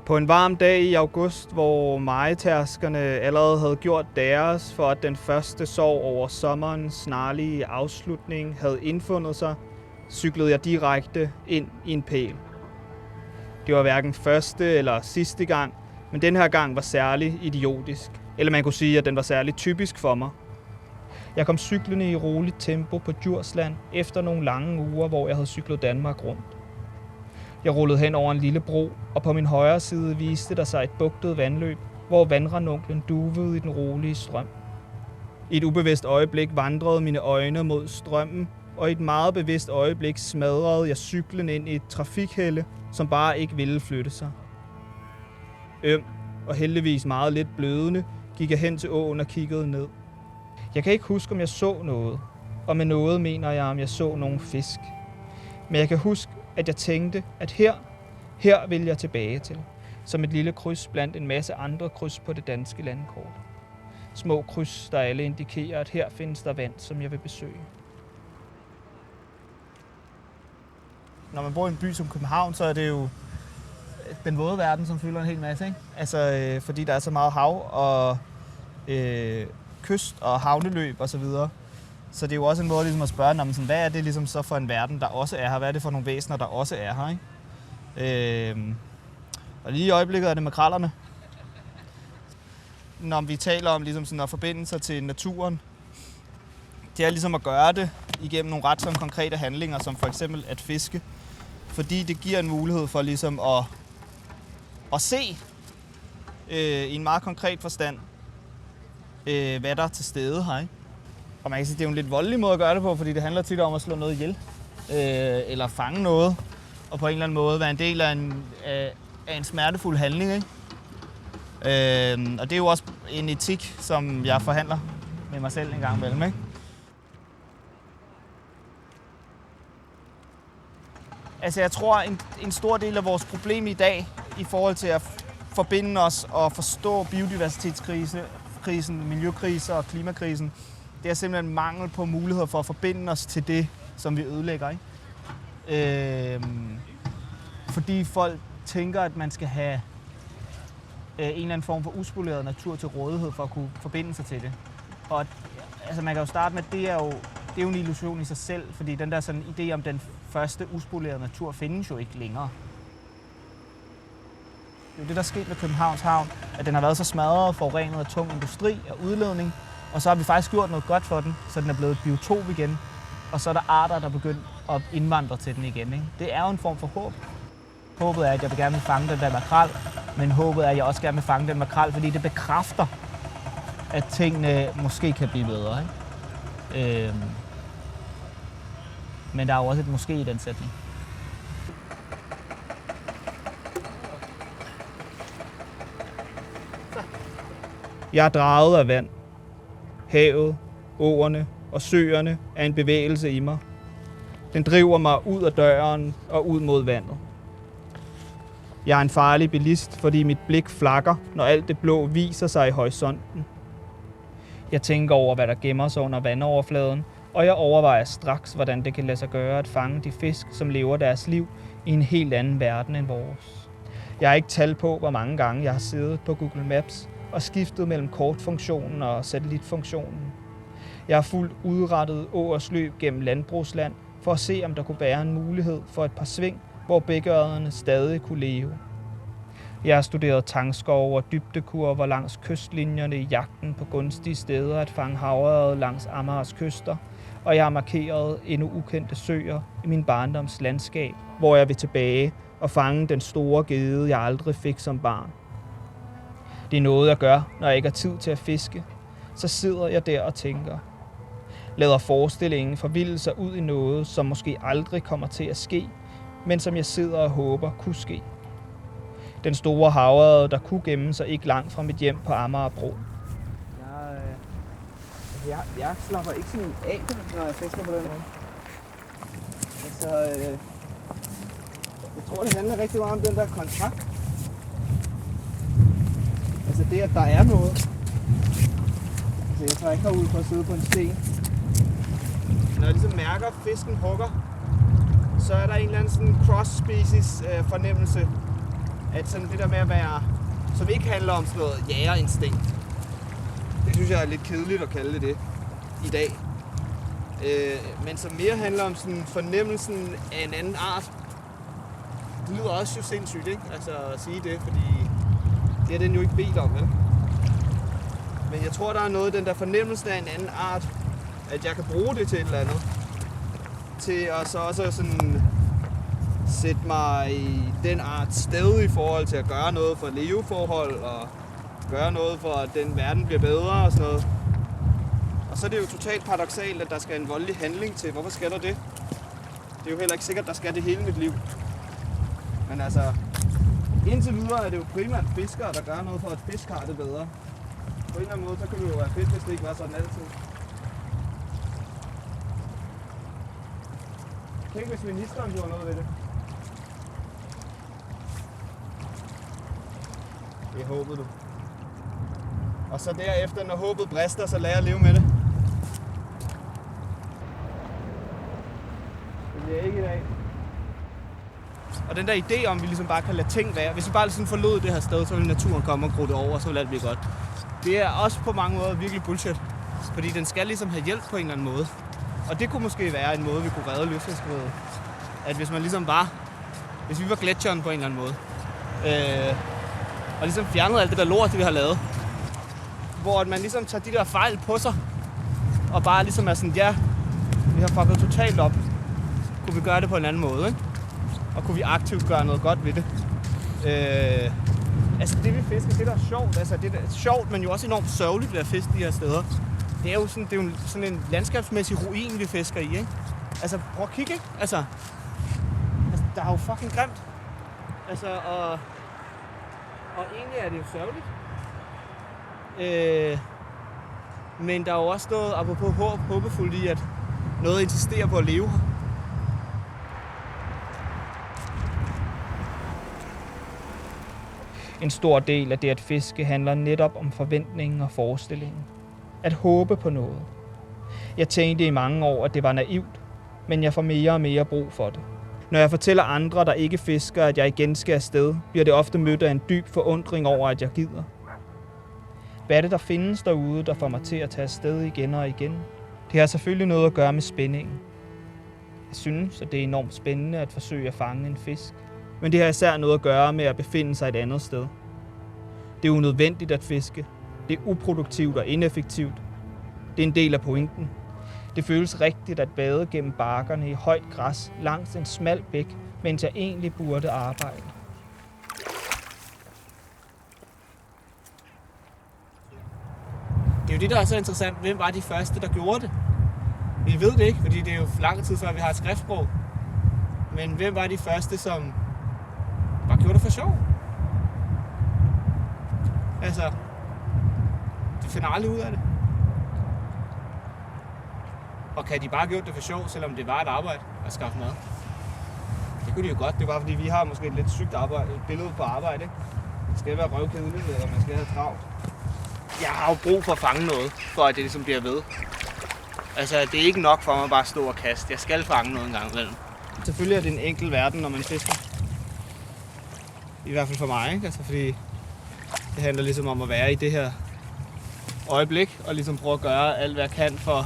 På en varm dag i august, hvor majetærskerne allerede havde gjort deres for, at den første sorg over sommerens snarlige afslutning havde indfundet sig, cyklede jeg direkte ind i en pæl. Det var hverken første eller sidste gang, men den her gang var særlig idiotisk. Eller man kunne sige, at den var særlig typisk for mig. Jeg kom cyklende i roligt tempo på Djursland efter nogle lange uger, hvor jeg havde cyklet Danmark rundt. Jeg rullede hen over en lille bro, og på min højre side viste der sig et bugtet vandløb, hvor vandranunklen duvede i den rolige strøm. I et ubevidst øjeblik vandrede mine øjne mod strømmen, og i et meget bevidst øjeblik smadrede jeg cyklen ind i et trafikhelle, som bare ikke ville flytte sig. Og heldigvis meget lidt blødende, gik jeg hen til åen og kiggede ned. Jeg kan ikke huske, om jeg så noget, og med noget mener jeg, om jeg så nogle fisk. Men jeg kan huske, at jeg tænkte, at her vil jeg tilbage til, som et lille kryds blandt en masse andre kryds på det danske landkort. Små kryds, der alle indikerer, at her findes der vand, som jeg vil besøge. Når man bor i en by som København, så er det jo den våde verden, som fylder en hel masse, ikke? Altså, fordi der er så meget hav og kyst og havneløb og så videre. Så det er jo også en måde ligesom at spørge, sådan, hvad er det ligesom så for en verden, der også er her? Hvad er det for nogle væsener, der også er her? Ikke? Og lige i øjeblikket er det makrellerne. Når vi taler om ligesom sådan at forbinde sig til naturen, det er ligesom at gøre det igennem nogle ret sådan konkrete handlinger, som for eksempel at fiske. Fordi det giver en mulighed for ligesom at se i en meget konkret forstand, hvad der er til stede her. Ikke? Og man kan sige, at det er en lidt voldelig måde at gøre det på, fordi det handler tit om at slå noget ihjel, eller fange noget, og på en eller anden måde være en del af en smertefuld handling. Ikke? Og det er jo også en etik, som jeg forhandler med mig selv en gang imellem. Ikke? Altså jeg tror, en stor del af vores problem i dag, i forhold til at forbinde os og forstå biodiversitetskrisen, miljøkrisen og klimakrisen, det er simpelthen mangel på muligheder for at forbinde os til det, som vi ødelægger. Ikke? Fordi folk tænker, at man skal have en eller anden form for uspoleret natur til rådighed for at kunne forbinde sig til det. Og altså, man kan jo starte med, at det er jo en illusion i sig selv, fordi den der sådan idé om den første uspolerede natur findes jo ikke længere. Det er jo det, der er sket ved Københavns Havn, at den har været så smadret og forurenet af tung industri og udledning, og så har vi faktisk gjort noget godt for den, så den er blevet et biotop igen, og så er der arter, der er begyndt at indvandre til den igen. Ikke? Det er jo en form for håb. Håbet er, at jeg gerne vil fange den der makrel, men håbet er, at jeg også gerne vil fange den makrel, fordi det bekræfter, at tingene måske kan blive bedre. Ikke? Men der er jo også et måske i den sætning. Jeg er draget af vand. Havet, åerne og søerne er en bevægelse i mig. Den driver mig ud af døren og ud mod vandet. Jeg er en farlig bilist, fordi mit blik flakker, når alt det blå viser sig i horisonten. Jeg tænker over, hvad der gemmer sig under vandoverfladen, og jeg overvejer straks, hvordan det kan lade sig gøre at fange de fisk, som lever deres liv i en helt anden verden end vores. Jeg har ikke tal på, hvor mange gange jeg har siddet på Google Maps og skiftet mellem kortfunktionen og satellitfunktionen. Jeg har fulgt udrettet åers løb gennem landbrugsland for at se, om der kunne være en mulighed for et par sving, hvor bækkeørrederne stadig kunne leve. Jeg har studeret tangskove og dybdekurver langs kystlinjerne i jagten på gunstige steder at fange havørred langs Amagers kyster, og jeg har markeret endnu ukendte søer i min barndoms landskab, hvor jeg vil tilbage og fange den store gede, jeg aldrig fik som barn. Det er noget, jeg gør, når jeg ikke har tid til at fiske. Så sidder jeg der og tænker. Lader forestillingen forvilde sig ud i noget, som måske aldrig kommer til at ske, men som jeg sidder og håber kunne ske. Den store havørred, der kunne gemme sig ikke langt fra mit hjem på Amagerbro. Jeg slapper ikke sådan af, når jeg fisker på den måde. Altså, jeg tror, det handler rigtig meget om den der kontakt. Altså det, at der er noget. Altså jeg tager ikke herud for at sidde på en sten. Når jeg ligesom mærker, at fisken hugger, så er der en eller anden sådan cross-species fornemmelse At sådan det der med at være, som ikke handler om sådan noget jægerinstinkt. Det synes jeg er lidt kedeligt at kalde det i dag. Men som mere handler om sådan fornemmelsen af en anden art. Det lyder også jo sindssygt, ikke? Altså at sige det, fordi det er den jo ikke bedt om, vel? Men jeg tror, der er noget, den der fornemmelse af en anden art, at jeg kan bruge det til et eller andet. Til at så også sådan sætte mig i den art sted i forhold til at gøre noget for leveforhold og gøre noget for, at den verden bliver bedre og sådan noget. Og så er det jo totalt paradoksalt, at der skal en voldelig handling til. Hvorfor skal der det? Det er jo heller ikke sikkert, at der skal det hele mit liv. Men altså, indtil videre er det jo primært fiskere, der gør noget for, at fisk har det bedre. På en eller anden måde, så kan det jo være fedt, hvis det ikke var sådan altid. Tænk, hvis ministeren gjorde noget ved det. Det håbede du. Og så derefter, når håbet brister, så lærer jeg at leve med det. Det bliver ikke i dag. Og den der idé om, at vi ligesom bare kan lade ting være. Hvis vi bare sådan forlod det her sted, så vil naturen komme og gro det over, og så vil alt blive godt. Det er også på mange måder virkelig bullshit. Fordi den skal ligesom have hjælp på en eller anden måde. Og det kunne måske være en måde, vi kunne redde løsfiskeriet. At hvis man ligesom var, hvis vi var gletsjeren på en eller anden måde, og ligesom fjernede alt det der lort, det vi har lavet, hvor man ligesom tager de der fejl på sig, og bare ligesom er sådan, ja, vi har fucket totalt op. Kunne vi gøre det på en anden måde, ikke? Og kunne vi aktivt gøre noget godt ved det. Altså det vi fisker, det der er sjovt, altså det der er sjovt, men jo også enormt sørgeligt ved at fiske de her steder. Det er jo sådan en landskabsmæssig ruin, vi fisker i, ikke? Altså prøv at kigge, ikke? Altså der er jo fucking grimt. Altså og egentlig er det jo sørgeligt. Men der er jo også noget, apropos håbefuldt i, at noget insisterer på at leve her. En stor del af det at fiske handler netop om forventningen og forestillingen. At håbe på noget. Jeg tænkte i mange år, at det var naivt, men jeg får mere og mere brug for det. Når jeg fortæller andre, der ikke fisker, at jeg igen skal afsted, bliver det ofte mødt af en dyb forundring over, at jeg gider. Hvad er det, der findes derude, der får mig til at tage afsted igen og igen? Det har selvfølgelig noget at gøre med spændingen. Jeg synes, at det er enormt spændende at forsøge at fange en fisk. Men det har især noget at gøre med at befinde sig et andet sted. Det er unødvendigt at fiske. Det er uproduktivt og ineffektivt. Det er en del af pointen. Det føles rigtigt at bade gennem bakkerne i højt græs langs en smal bæk, mens jeg egentlig burde arbejde. Det er jo det, der er så interessant. Hvem var de første, der gjorde det? Vi ved det ikke, fordi det er jo lang tid før, vi har et skriftsprog. Men hvem var de første, som bare gjorde det for sjov? Altså, de finder aldrig ud af det. Og kan de bare gjort det for sjov, selvom det var et arbejde at skaffe mad? Det kunne de jo godt. Det er bare fordi, vi har måske et lidt sygt arbejde, et billede på arbejde. Ikke? Det skal være røvkedeligt, eller man skal have travlt. Jeg har jo brug for at fange noget, for at det ligesom bliver ved. Altså, det er ikke nok for mig bare at stå og kaste. Jeg skal fange noget en gang imellem. Selvfølgelig er det en enkel verden, når man fisker. I hvert fald for mig, ikke? Altså, fordi det handler ligesom om at være i det her øjeblik, og ligesom prøve at gøre alt, hvad jeg kan for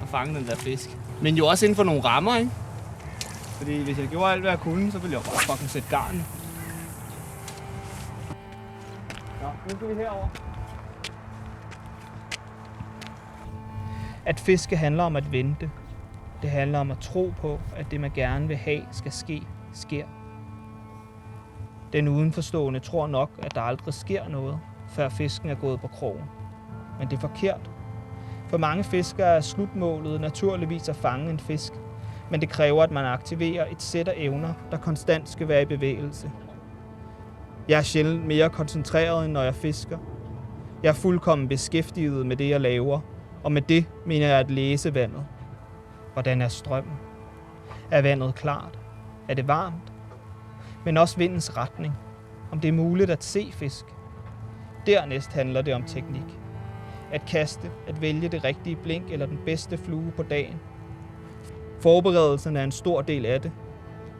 at fange den der fisk. Men jo også inden for nogle rammer, ikke? Fordi hvis jeg gjorde alt, hvad jeg kunne, så ville jeg bare fucking sætte garn. Nå, nu skal vi herover. At fiske handler om at vente. Det handler om at tro på, at det man gerne vil have skal ske, sker. Den udenforstående tror nok, at der aldrig sker noget, før fisken er gået på krogen. Men det er forkert. For mange fiskere er slutmålet naturligvis at fange en fisk, men det kræver, at man aktiverer et sæt af evner, der konstant skal være i bevægelse. Jeg er sjældent mere koncentreret, end når jeg fisker. Jeg er fuldkommen beskæftiget med det, jeg laver, og med det mener jeg at læse vandet. Hvordan er strømmen? Er vandet klart? Er det varmt? Men også vindens retning. Om det er muligt at se fisk. Dernæst handler det om teknik. At kaste, at vælge det rigtige blink eller den bedste flue på dagen. Forberedelsen er en stor del af det.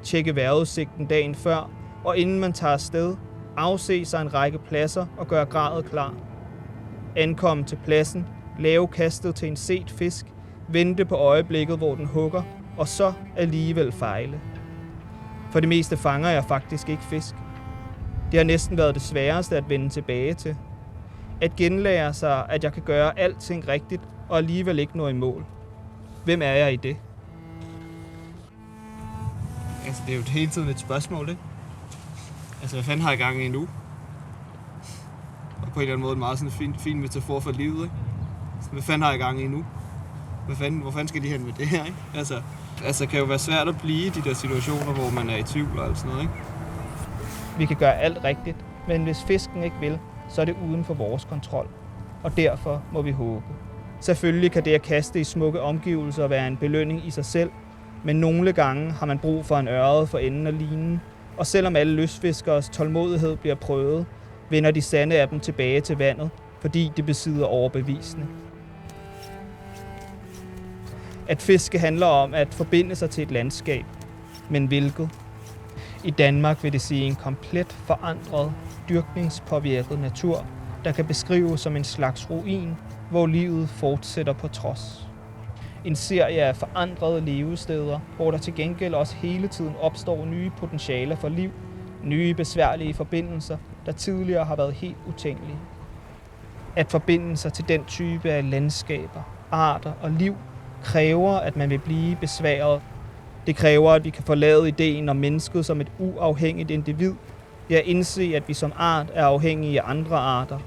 Tjekke vejrudsigten dagen før, og inden man tager afsted, afse sig en række pladser og gøre gradet klar. Ankomme til pladsen, lave kastet til en set fisk, vente på øjeblikket, hvor den hugger, og så alligevel fejle. For det meste fanger jeg faktisk ikke fisk. Det har næsten været det sværeste at vende tilbage til. At genlære sig, at jeg kan gøre alting rigtigt, og alligevel ikke nå i mål. Hvem er jeg i det? Altså, det er jo hele tiden et spørgsmål, ikke? Altså, hvad fanden har jeg gang i nu? Og på en eller anden måde en meget sådan fin metafor for livet, ikke? Så, hvad fanden har jeg gang i nu? Hvor fanden skal de hen med det her, ikke? Altså, kan jo være svært at blive i de der situationer, hvor man er i tvivl og alt sådan noget, ikke? Vi kan gøre alt rigtigt, men hvis fisken ikke vil, så er det uden for vores kontrol. Og derfor må vi håbe. Selvfølgelig kan det at kaste i smukke omgivelser være en belønning i sig selv, men nogle gange har man brug for en ørred for enden af linen, og selvom alle lystfiskeres tålmodighed bliver prøvet, vender de sande af dem tilbage til vandet, fordi det besidder overbevisende. At fiske handler om at forbinde sig til et landskab, men hvilket? I Danmark vil det sige en komplet forandret, dyrkningspåvirket natur, der kan beskrives som en slags ruin, hvor livet fortsætter på trods. En serie af forandrede levesteder, hvor der til gengæld også hele tiden opstår nye potentialer for liv, nye besværlige forbindelser, der tidligere har været helt utænkelige. At forbinde sig til den type af landskaber, arter og liv, kræver, at man vil blive besværet. Det kræver, at vi kan forlade ideen om mennesket som et uafhængigt individ, ja indse, at vi som art er afhængige af andre arter.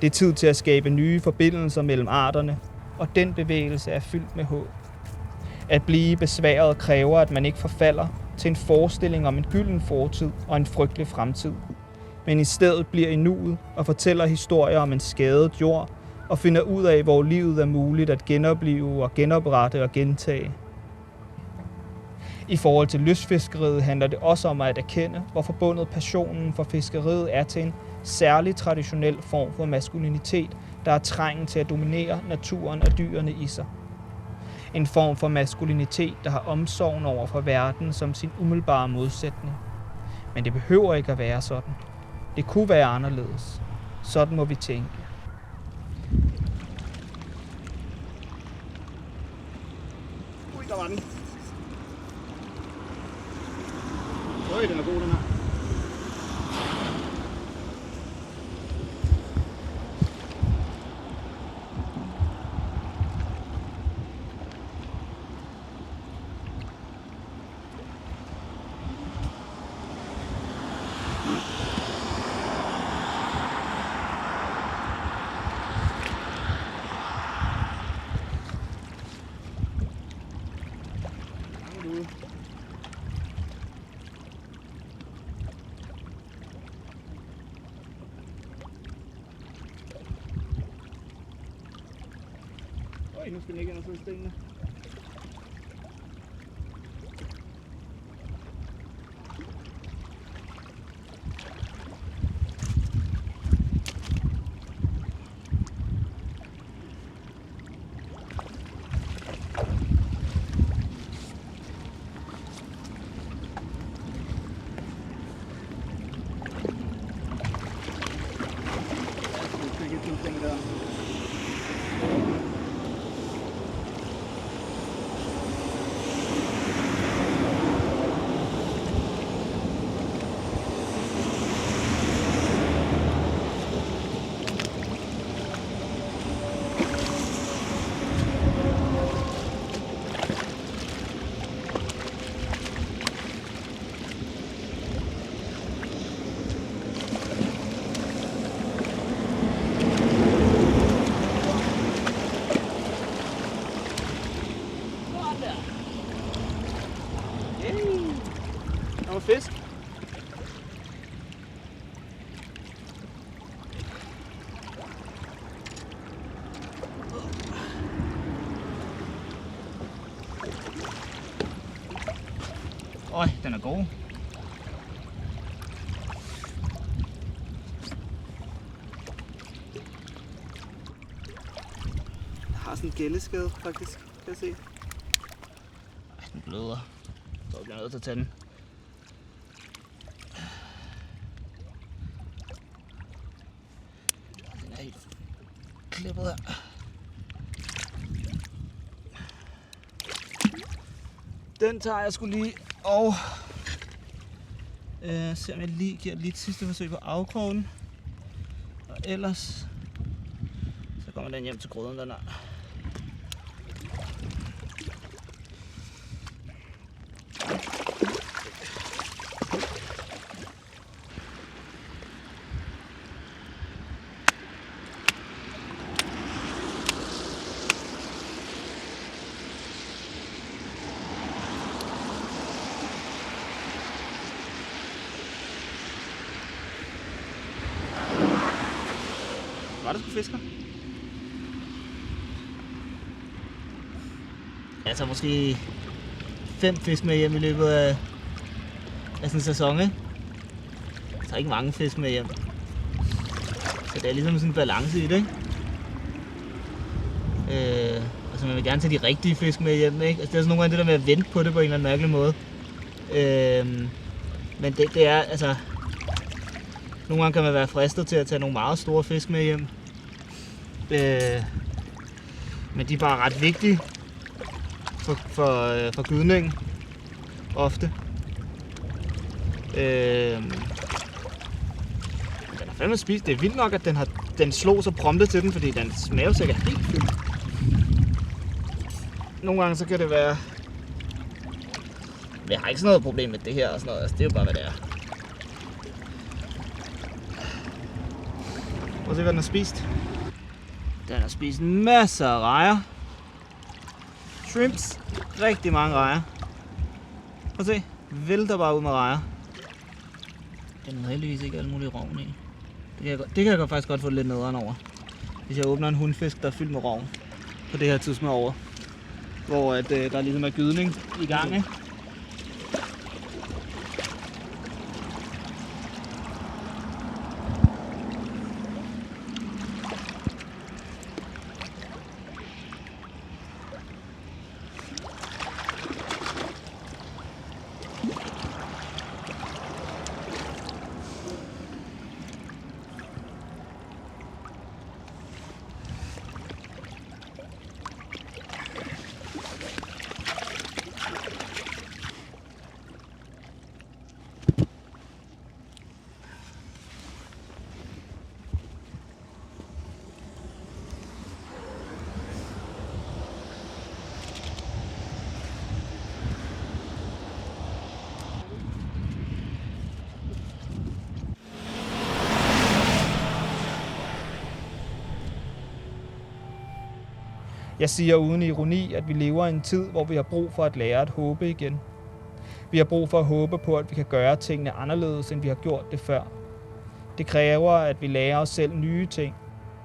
Det er tid til at skabe nye forbindelser mellem arterne, og den bevægelse er fyldt med håb. At blive besværet kræver, at man ikke forfalder til en forestilling om en gylden fortid og en frygtelig fremtid, men i stedet bliver i nuet og fortæller historier om en skadet jord og finder ud af, hvor livet er muligt at genoplive og genoprette og gentage. I forhold til lystfiskeriet handler det også om at erkende, hvor forbundet passionen for fiskeriet er til en særlig traditionel form for maskulinitet, der er trængen til at dominere naturen og dyrene i sig. En form for maskulinitet, der har omsorgen over for verden som sin umiddelbare modsætning. Men det behøver ikke at være sådan. Det kunne være anderledes. Sådan må vi tænke. Ui, der var den. Øj, den er god, den her. Øj, nu skal den ikke ind og sidde stenene. Der var fisk. Øj, den er god. Jeg har sådan en gælleskade, faktisk. Kan jeg se. Ej, den bløder. Så bliver jeg nødt til at tage den. helt klippet her. Den tager jeg sgu lige, og ser om jeg lige giver lidt sidste forsøg på afkrogen. Og ellers så kommer den hjem til gryden, den her. Var det sgu fisker? Jeg tager måske 5 fisk med hjem i løbet af sådan en sæson, ikke? Jeg tager ikke mange fisk med hjem. Så det er ligesom sådan en balance i det, ikke? Altså man vil gerne tage de rigtige fisk med hjem, ikke? Altså det er sådan nogle gange det der med at vente på det på en eller anden mærkelig måde. Men det er altså... Nogle gange kan man være fristet til at tage nogle meget store fisk med hjem. Men de er bare ret vigtige for gydningen. Ofte. Den har fandme spist. Det er vildt nok, at den slog så prompte til den, fordi den mavesæk er helt fyldt. Nogle gange så kan det være... Jeg har ikke sådan noget problem med det her og sådan noget. Altså, det er jo bare, hvad det er. Prøv at se, hvad den har spist. Den har spist masser af rejer. Shrimps. Rigtig mange rejer. Prøv at se. Vælter bare ud med rejer. Den har heldigvis ikke alle mulige rovn i. Det kan jeg faktisk godt få lidt nederen over. Hvis jeg åbner en hundfisk, der er fyldt med rovn. På det her tidspunkt over. Hvor der ligesom er gydning i gang, ikke? Jeg siger uden ironi, at vi lever i en tid, hvor vi har brug for at lære at håbe igen. Vi har brug for at håbe på, at vi kan gøre tingene anderledes, end vi har gjort det før. Det kræver, at vi lærer os selv nye ting,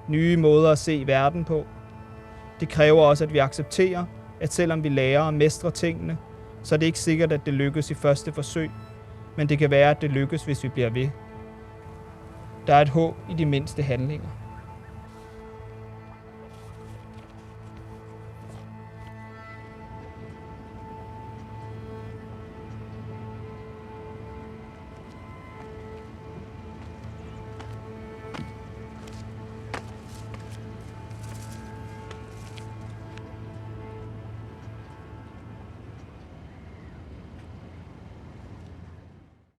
nye måder at se verden på. Det kræver også, at vi accepterer, at selvom vi lærer at mestre tingene, så er det ikke sikkert, at det lykkes i første forsøg, men det kan være, at det lykkes, hvis vi bliver ved. Der er et håb i de mindste handlinger.